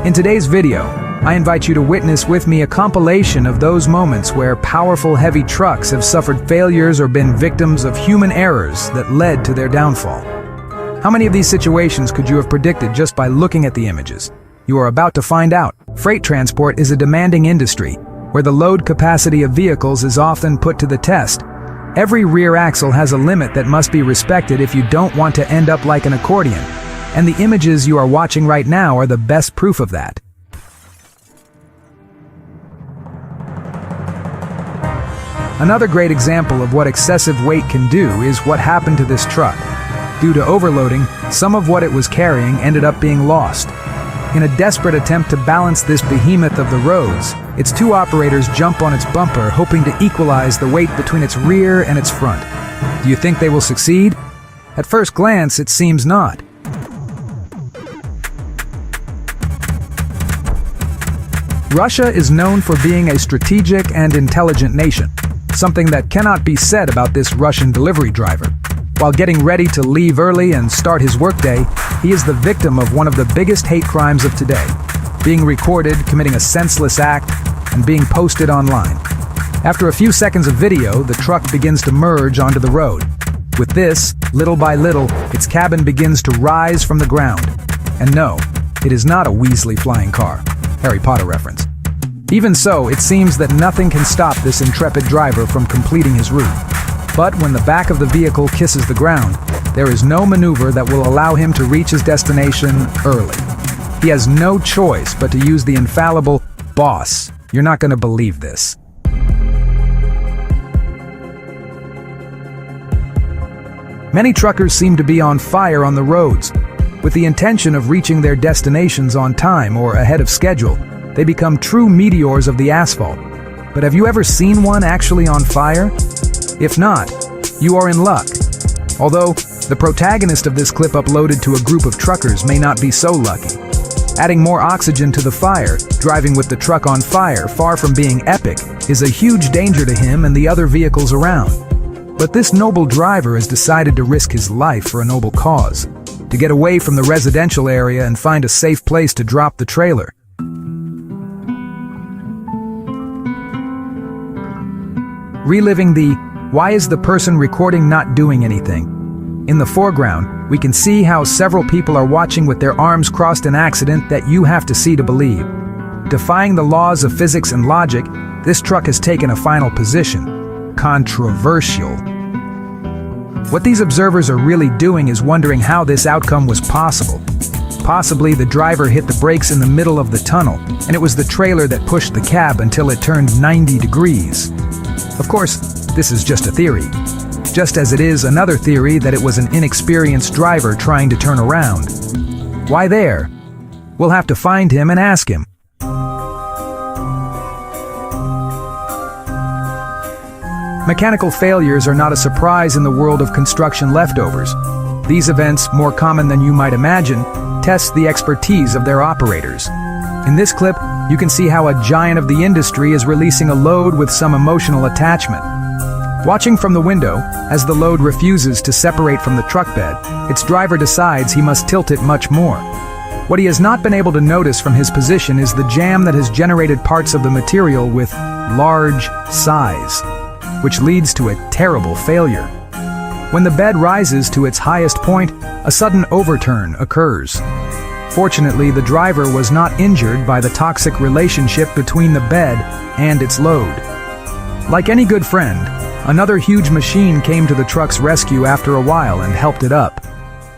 In today's video, I invite you to witness with me a compilation of those moments where powerful heavy trucks have suffered failures or been victims of human errors that led to their downfall. How many of these situations could you have predicted just by looking at the images? You are about to find out. Freight transport is a demanding industry, where the load capacity of vehicles is often put to the test. Every rear axle has a limit that must be respected if you don't want to end up like an accordion. And the images you are watching right now are the best proof of that. Another great example of what excessive weight can do is what happened to this truck. Due to overloading, some of what it was carrying ended up being lost. In a desperate attempt to balance this behemoth of the roads, its two operators jump on its bumper, hoping to equalize the weight between its rear and its front. Do you think they will succeed? At first glance, it seems not. Russia is known for being a strategic and intelligent nation, something that cannot be said about this Russian delivery driver. While getting ready to leave early and start his workday, he is the victim of one of the biggest hate crimes of today, being recorded committing a senseless act and being posted online. After a few seconds of video, the truck begins to merge onto the road. With this, little by little, its cabin begins to rise from the ground. And no, it is not a Weasley flying car. Harry Potter reference. Even so, it seems that nothing can stop this intrepid driver from completing his route. But when the back of the vehicle kisses the ground, there is no maneuver that will allow him to reach his destination early. He has no choice but to use the infallible "boss, you're not going to believe this." Many truckers seem to be on fire on the roads. With the intention of reaching their destinations on time or ahead of schedule, they become true meteors of the asphalt. But have you ever seen one actually on fire? If not, you are in luck. Although, the protagonist of this clip uploaded to a group of truckers may not be so lucky. Adding more oxygen to the fire, driving with the truck on fire, far from being epic, is a huge danger to him and the other vehicles around. But this noble driver has decided to risk his life for a noble cause, to get away from the residential area and find a safe place to drop the trailer. Reliving the "why is the person recording not doing anything?" In the foreground, we can see how several people are watching with their arms crossed, an accident that you have to see to believe. Defying the laws of physics and logic, this truck has taken a final position. Controversial. What these observers are really doing is wondering how this outcome was possible. Possibly the driver hit the brakes in the middle of the tunnel, and it was the trailer that pushed the cab until it turned 90 degrees. Of course, this is just a theory. Just as it is another theory that it was an inexperienced driver trying to turn around. Why there? We'll have to find him and ask him. Mechanical failures are not a surprise in the world of construction leftovers. These events, more common than you might imagine, test the expertise of their operators. In this clip, you can see how a giant of the industry is releasing a load with some emotional attachment. Watching from the window, as the load refuses to separate from the truck bed, its driver decides he must tilt it much more. What he has not been able to notice from his position is the jam that has generated parts of the material with large size, which leads to a terrible failure. When the bed rises to its highest point, a sudden overturn occurs. Fortunately, the driver was not injured by the toxic relationship between the bed and its load. Like any good friend, another huge machine came to the truck's rescue after a while and helped it up.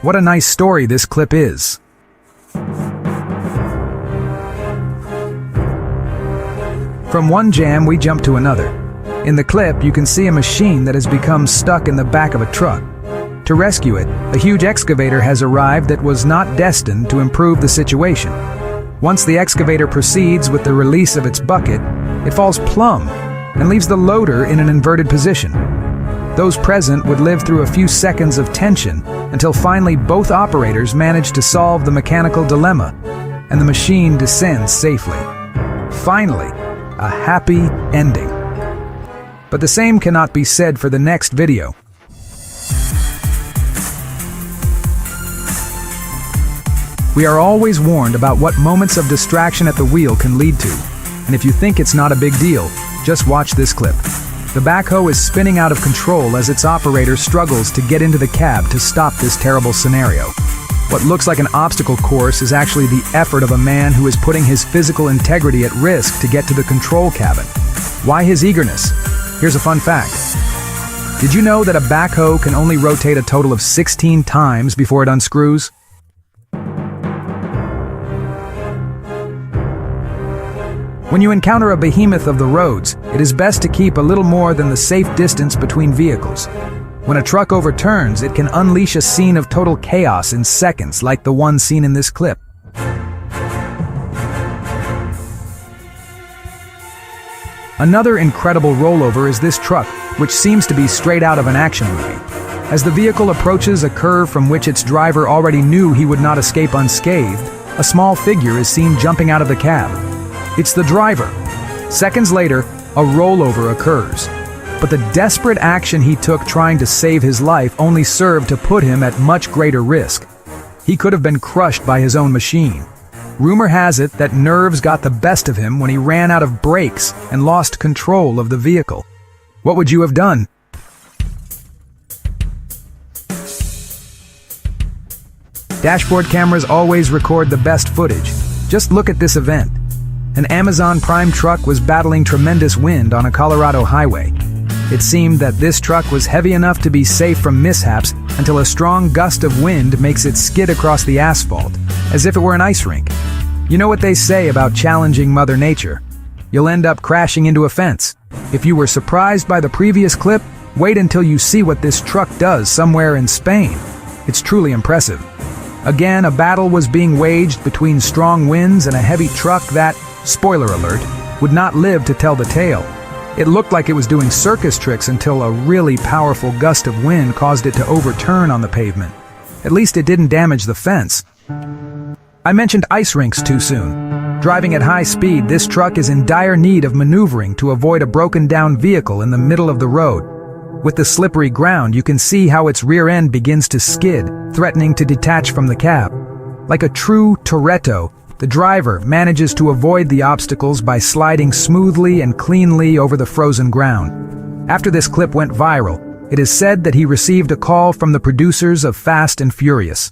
What a nice story this clip is. From one jam, we jump to another. In the clip, you can see a machine that has become stuck in the back of a truck. To rescue it, a huge excavator has arrived that was not destined to improve the situation. Once the excavator proceeds with the release of its bucket, it falls plumb and leaves the loader in an inverted position. Those present would live through a few seconds of tension until finally both operators manage to solve the mechanical dilemma, and the machine descends safely. Finally, a happy ending. But the same cannot be said for the next video. We are always warned about what moments of distraction at the wheel can lead to. And if you think it's not a big deal, just watch this clip. The backhoe is spinning out of control as its operator struggles to get into the cab to stop this terrible scenario. What looks like an obstacle course is actually the effort of a man who is putting his physical integrity at risk to get to the control cabin. Why his eagerness? Here's a fun fact. Did you know that a backhoe can only rotate a total of 16 times before it unscrews? When you encounter a behemoth of the roads, it is best to keep a little more than the safe distance between vehicles. When a truck overturns, it can unleash a scene of total chaos in seconds, like the one seen in this clip. Another incredible rollover is this truck, which seems to be straight out of an action movie. As the vehicle approaches a curve from which its driver already knew he would not escape unscathed, a small figure is seen jumping out of the cab. It's the driver. Seconds later, a rollover occurs. But the desperate action he took trying to save his life only served to put him at much greater risk. He could have been crushed by his own machine. Rumor has it that nerves got the best of him when he ran out of brakes and lost control of the vehicle. What would you have done? Dashboard cameras always record the best footage. Just look at this event. An Amazon Prime truck was battling tremendous wind on a Colorado highway. It seemed that this truck was heavy enough to be safe from mishaps until a strong gust of wind makes it skid across the asphalt, as if it were an ice rink. You know what they say about challenging Mother Nature? You'll end up crashing into a fence. If you were surprised by the previous clip, wait until you see what this truck does somewhere in Spain. It's truly impressive. Again, a battle was being waged between strong winds and a heavy truck that, spoiler alert, would not live to tell the tale. It looked like it was doing circus tricks until a really powerful gust of wind caused it to overturn on the pavement. At least it didn't damage the fence. I mentioned ice rinks too soon. Driving at high speed, this truck is in dire need of maneuvering to avoid a broken-down vehicle in the middle of the road. With the slippery ground, you can see how its rear end begins to skid, threatening to detach from the cab. Like a true Toretto, the driver manages to avoid the obstacles by sliding smoothly and cleanly over the frozen ground. After this clip went viral, it is said that he received a call from the producers of Fast and Furious.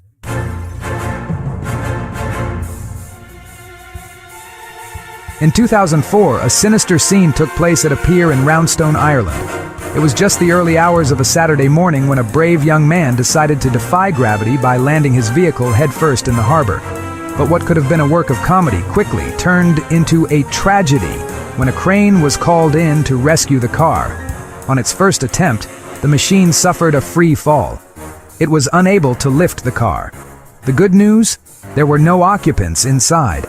In 2004, a sinister scene took place at a pier in Roundstone, Ireland. It was just the early hours of a Saturday morning when a brave young man decided to defy gravity by landing his vehicle headfirst in the harbor. But what could have been a work of comedy quickly turned into a tragedy when a crane was called in to rescue the car. On its first attempt, the machine suffered a free fall. It was unable to lift the car. The good news? There were no occupants inside.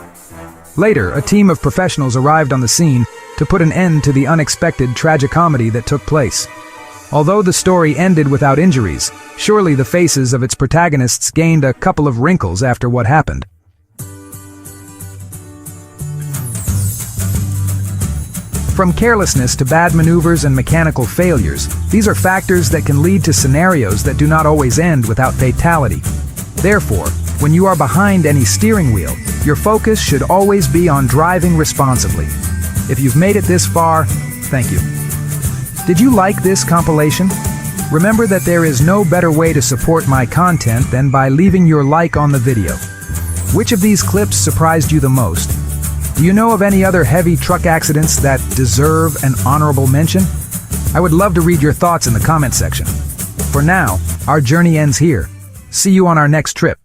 Later, a team of professionals arrived on the scene to put an end to the unexpected tragicomedy that took place. Although the story ended without injuries, surely the faces of its protagonists gained a couple of wrinkles after what happened. From carelessness to bad maneuvers and mechanical failures, these are factors that can lead to scenarios that do not always end without fatality. Therefore, when you are behind any steering wheel, your focus should always be on driving responsibly. If you've made it this far, thank you. Did you like this compilation? Remember that there is no better way to support my content than by leaving your like on the video. Which of these clips surprised you the most? Do you know of any other heavy truck accidents that deserve an honorable mention? I would love to read your thoughts in the comment section. For now, our journey ends here. See you on our next trip.